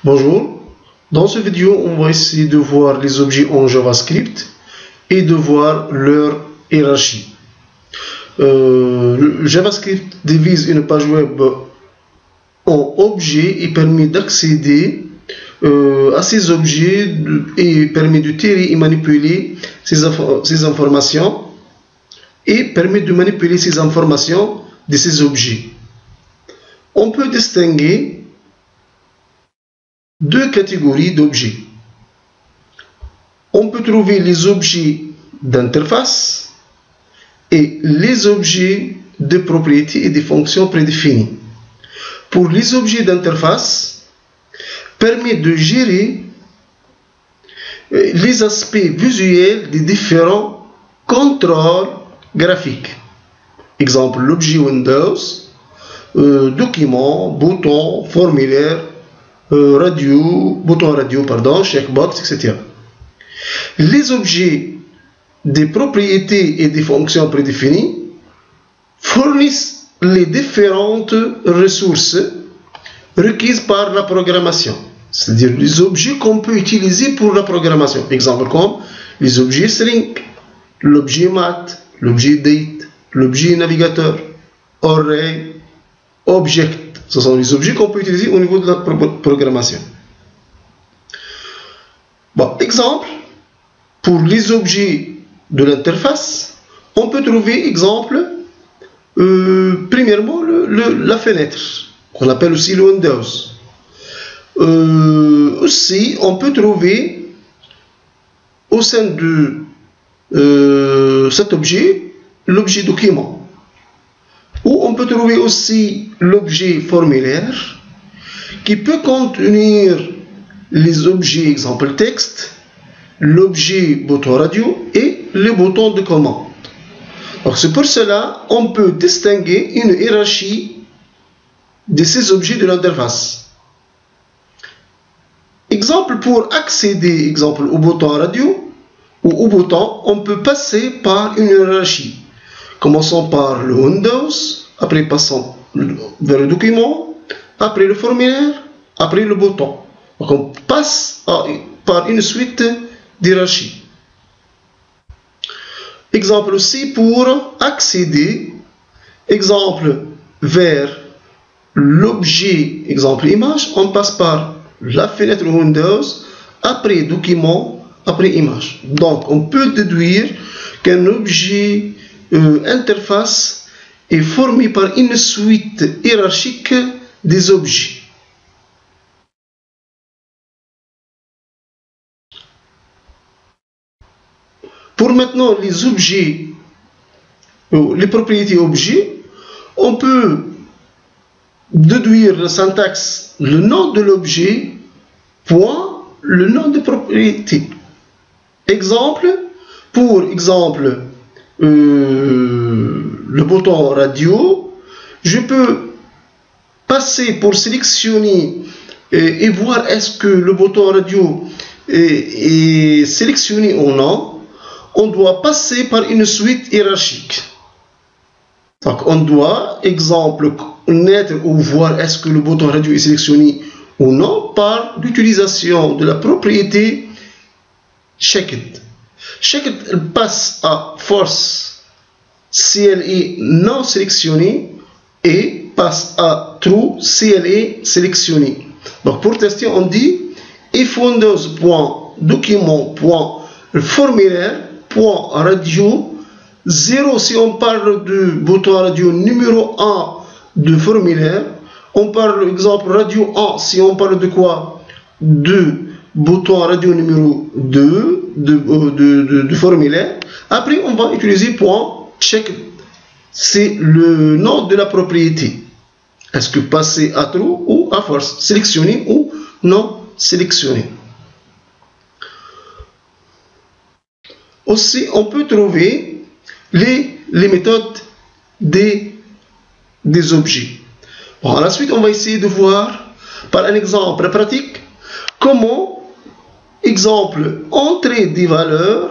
Bonjour, dans cette vidéo, on va essayer de voir les objets en JavaScript et de voir leur hiérarchie. Le JavaScript divise une page web en objets et permet d'accéder à ces objets et permet de tirer et manipuler ces informations et permet de manipuler ces informations de ces objets. On peut distinguer deux catégories d'objets. On peut trouver les objets d'interface et les objets de propriétés et des fonctions prédéfinies. Pour les objets d'interface, permet de gérer les aspects visuels des différents contrôles graphiques. Exemple, l'objet Windows, document, bouton, formulaire, bouton radio, checkbox, etc. Les objets des propriétés et des fonctions prédéfinies fournissent les différentes ressources requises par la programmation, c'est-à-dire les objets qu'on peut utiliser pour la programmation. Exemple comme les objets string, l'objet math, l'objet date, l'objet navigateur, array, object. Ce sont les objets qu'on peut utiliser au niveau de la programmation. Bon, exemple, pour les objets de l'interface, on peut trouver, exemple, premièrement, la fenêtre, qu'on appelle aussi le Windows. Aussi, on peut trouver au sein de cet objet, l'objet document. Ou on peut trouver aussi l'objet formulaire qui peut contenir les objets, exemple texte, l'objet bouton radio et le bouton de commande. Donc c'est pour cela on peut distinguer une hiérarchie de ces objets de l'interface. Exemple, pour accéder exemple, au bouton radio ou au bouton, on peut passer par une hiérarchie. Commençons par le Windows, après passons vers le document, après le formulaire, après le bouton. Donc on passe par une suite d'hiérarchie. Exemple aussi pour accéder, exemple vers l'objet, exemple image, on passe par la fenêtre Windows, après document, après image. Donc on peut déduire qu'un objet interface est formé par une suite hiérarchique des objets. Pour maintenant les objets, les propriétés objets, on peut déduire la syntaxe, le nom de l'objet, point, le nom de propriété. Exemple, pour exemple, le bouton radio, je peux passer pour sélectionner et voir est-ce que le bouton radio est sélectionné ou non. On doit passer par une suite hiérarchique. Donc on doit, exemple, connaître ou voir est-ce que le bouton radio est sélectionné ou non par l'utilisation de la propriété checked. Checked passe à force si elle est non sélectionnée et passe à true si elle est sélectionnée. Donc pour tester, on dit if windows.document.formulaire.radio 0 si on parle du bouton radio numéro 1 de formulaire. On parle exemple radio 1 si on parle de quoi? De bouton radio numéro 2 de formulaire. Après on va utiliser point check, c'est le nom de la propriété. Est-ce que passer à true ou à false, sélectionner ou non sélectionner. Aussi on peut trouver les méthodes des objets. Bon, à la suite, on va essayer de voir par un exemple pratique comment, exemple, entrer des valeurs,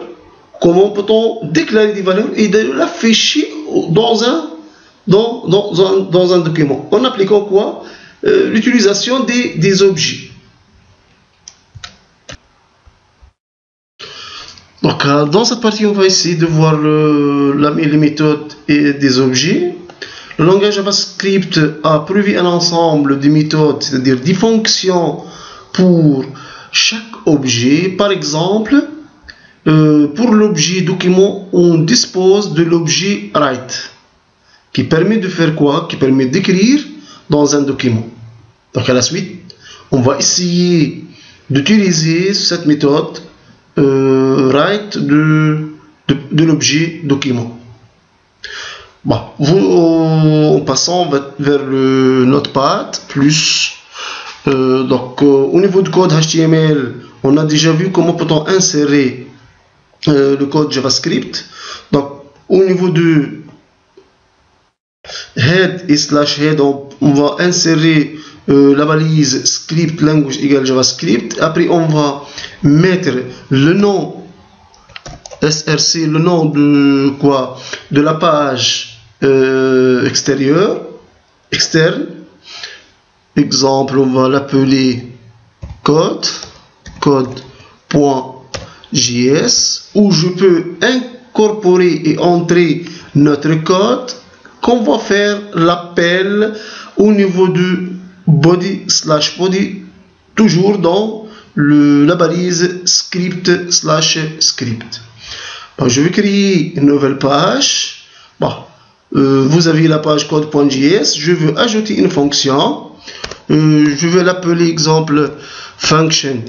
comment peut-on déclarer des valeurs et de l'afficher dans un document en appliquant quoi? L'utilisation des objets. Donc, dans cette partie, on va essayer de voir les méthodes et des objets. Le langage JavaScript a prévu un ensemble de méthodes, c'est-à-dire des fonctions pour chaque objet. Par exemple, pour l'objet document, on dispose de l'objet write, qui permet de faire quoi? Qui permet d'écrire dans un document. Donc, à la suite, on va essayer d'utiliser cette méthode write de l'objet document. Bon, en passant vers le Notepad plus. Donc, au niveau du code HTML, on a déjà vu comment peut-on insérer le code JavaScript. Donc, au niveau de head et /head, on va insérer la balise script language égale JavaScript. Après, on va mettre le nom src, le nom de quoi? De la page extérieure, externe. Exemple, on va l'appeler code.js, où je peux incorporer et entrer notre code qu'on va faire l'appel au niveau du body/body, toujours dans la balise script/script. Donc, je vais créer une nouvelle page. Bon, vous avez la page code.js. Je veux ajouter une fonction. Je vais l'appeler exemple function.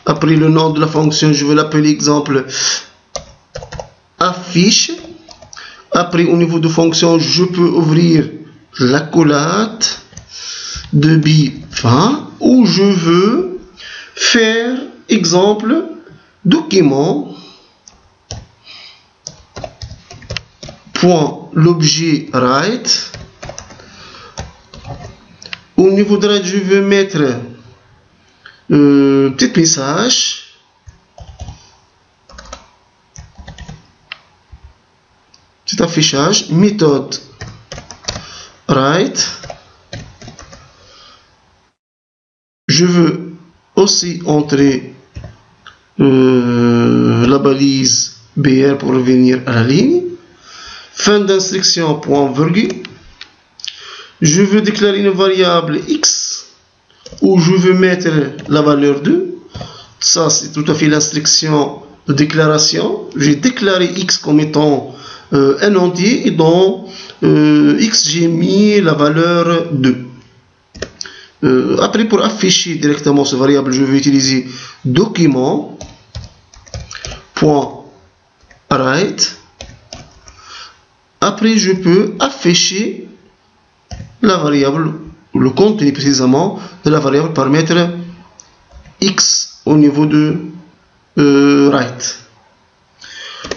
Après le nom de la fonction, je vais l'appeler exemple affiche. Après, au niveau de fonction, je peux ouvrir l'accolade de fin où je veux faire exemple document point l'objet write. Au niveau de write, je veux mettre petit message. Petit affichage, méthode write. Je veux aussi entrer la balise BR pour revenir à la ligne. Fin d'instruction, point virgule. Je veux déclarer une variable x où je veux mettre la valeur 2. Ça, c'est tout à fait l'instruction de déclaration. J'ai déclaré x comme étant un entier et dans x, j'ai mis la valeur 2. Après, pour afficher directement ce variable, je vais utiliser document.write. Après, je peux afficher la variable, le contenu précisément de la variable paramètre x au niveau de write.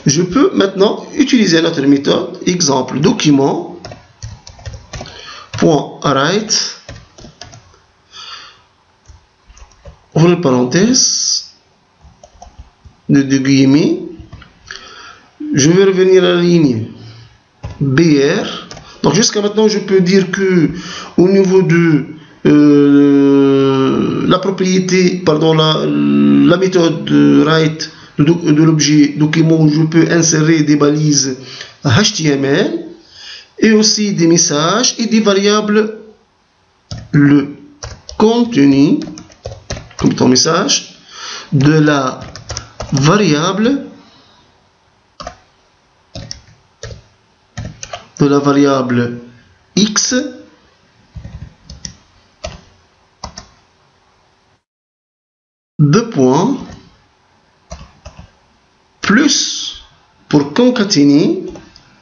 Je peux maintenant utiliser notre méthode, exemple document.write, ouvre parenthèse, de guillemets, je vais revenir à la ligne BR. Donc jusqu'à maintenant, je peux dire que au niveau de la propriété, pardon, la méthode write de l'objet document, je peux insérer des balises HTML et aussi des messages et des variables. Le contenu comme ton message de la variable x deux points plus pour concaténer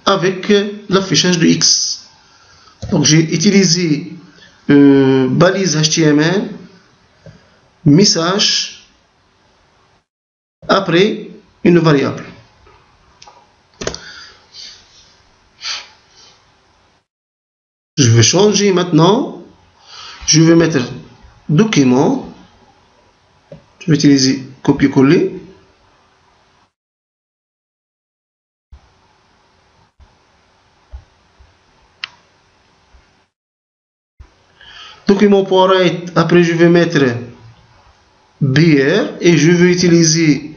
avec l'affichage de x. Donc j'ai utilisé balise HTML, message, après une variable. Je vais changer maintenant. Je vais mettre document. Je vais utiliser copier-coller. Document.write. Après, je vais mettre BR et je vais utiliser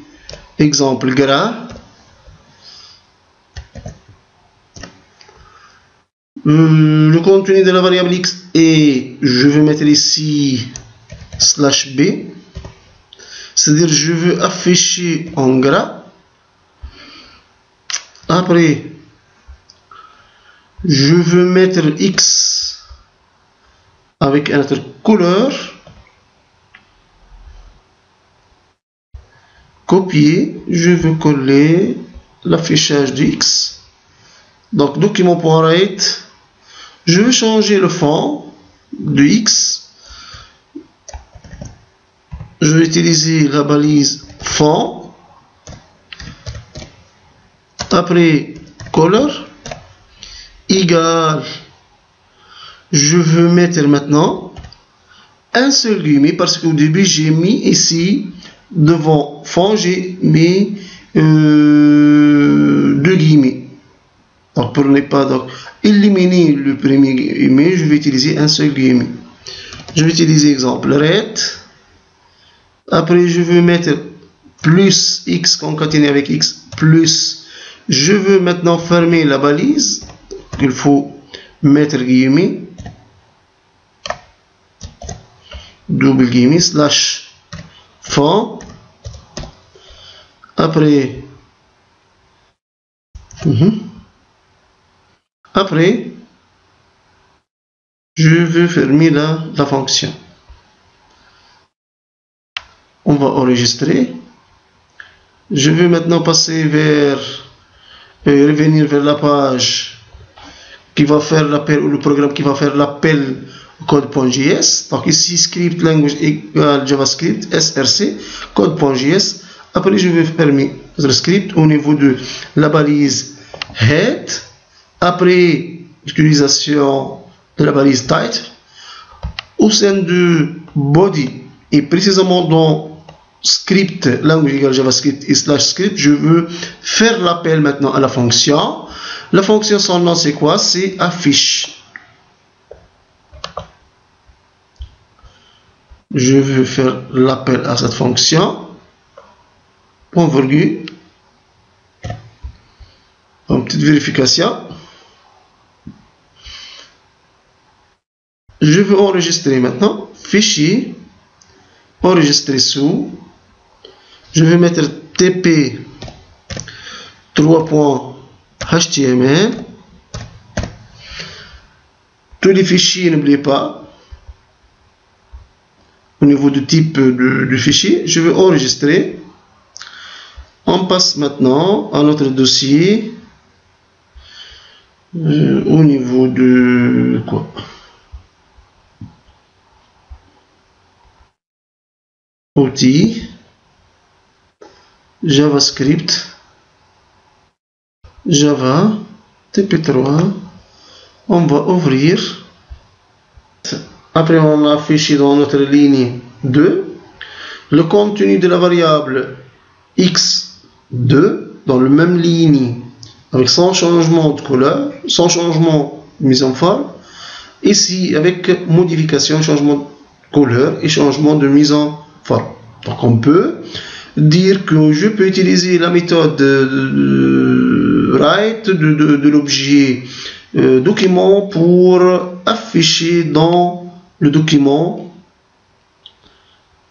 exemple gras. Le contenu de la variable x et je vais mettre ici slash b, c'est-à-dire je veux afficher en gras. Après, je veux mettre x avec une autre couleur, copier, je veux coller l'affichage de x. Donc document.write, je vais changer le fond de x. Je vais utiliser la balise fond. Après color égal, je veux mettre maintenant un seul guillemet parce qu'au début j'ai mis ici devant fond, j'ai mis deux guillemets. Donc pour ne pas éliminer le premier guillemet, je vais utiliser un seul guillemet. Je vais utiliser exemple red. Après je veux mettre plus x concaténé avec x plus. Je veux maintenant fermer la balise. Il faut mettre guillemet, double guillemet, slash fond. Après, je veux fermer la fonction. On va enregistrer. Je vais maintenant passer vers revenir vers la page qui va faire l'appel, ou le programme qui va faire l'appel au code.js. Donc ici, script language égale JavaScript, src, code.js. Après, je vais fermer le script au niveau de la balise head. Après, l'utilisation de la balise title. Au sein de body, et précisément dans script language égale JavaScript et slash script, je veux faire l'appel maintenant à la fonction. La fonction, son nom c'est quoi? C'est affiche. Je veux faire l'appel à cette fonction. Point virgule. Une petite vérification. Je veux enregistrer maintenant. Fichier. Enregistrer sous. Je vais mettre tp 3.html. Tous les fichiers, n'oubliez pas. Au niveau du type de fichier, je vais enregistrer. On passe maintenant à notre dossier. Au niveau de quoi? Outils. JavaScript, Java, TP3, on va ouvrir. Après, on a affiché dans notre ligne 2 le contenu de la variable x2 dans la même ligne avec sans changement de couleur, sans changement de mise en forme. Ici, avec modification, changement de couleur et changement de mise en forme. Donc, on peut dire que je peux utiliser la méthode write de l'objet document pour afficher dans le document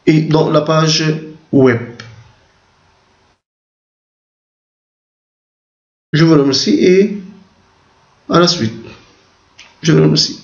et dans la page web. Je vous remercie et à la suite. Je vous remercie.